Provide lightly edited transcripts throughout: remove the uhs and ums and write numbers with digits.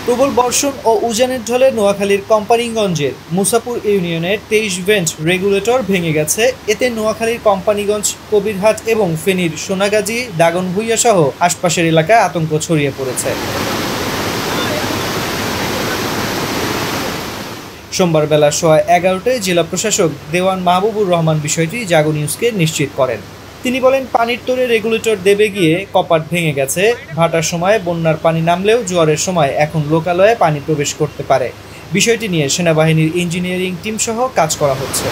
প্রবল বর্ষণ ও উজানের ঢলে নোয়াখালীর কোম্পানীগঞ্জের মুসাপুর ইউনিয়নের ২৩ ভেন্ট রেগুলেটর ভেঙে গেছে। এতে নোয়াখালীর কোম্পানীগঞ্জ, কবিরহাট এবং ফেনীর সোনাগাজী, দাগনভূঞা সহ আশপাশের এলাকায় আতঙ্ক ছড়িয়ে পড়েছে। সোমবার বেলা ১১:১৫টায় জেলা প্রশাসক দেওয়ান মাহবুবুর রহমান বিষয়টি জাগো নিউজকে নিশ্চিত করেন। তিনি বলেন, পানির তোরে রেগুলেটর দেবে গিয়ে কপাট ভেঙে গেছে। ভাটার সময় বন্যার পানি নামলেও জোয়ারের সময় এখন লোকালয়ে পানি প্রবেশ করতে পারে। বিষয়টি নিয়ে সেনাবাহিনীর ইঞ্জিনিয়ারিং টিম সহ কাজ করা হচ্ছে।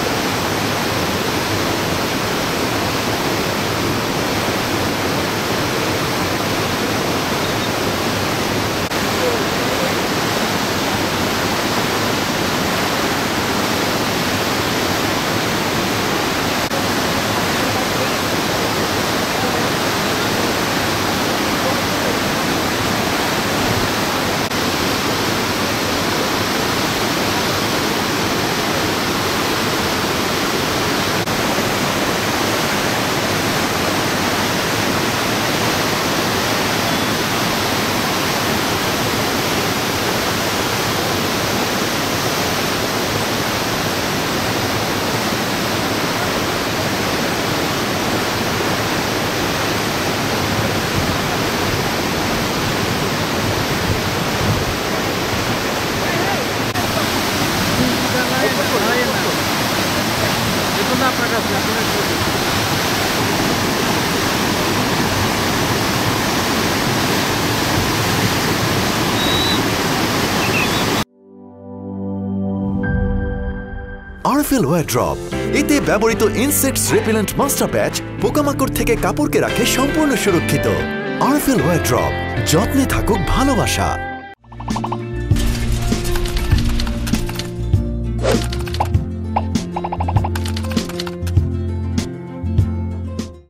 আরএফএল ওয়্যার ড্রপ, এতে ব্যবহৃত ইনসেক্টস রিপেলেন্ট মাস্টার প্যাচ পোকামাকড় থেকে কাপড়কে রাখে সম্পূর্ণ সুরক্ষিত। আরএফএল ওয়্যার ড্রপ, যত্নে থাকুক ভালোবাসা।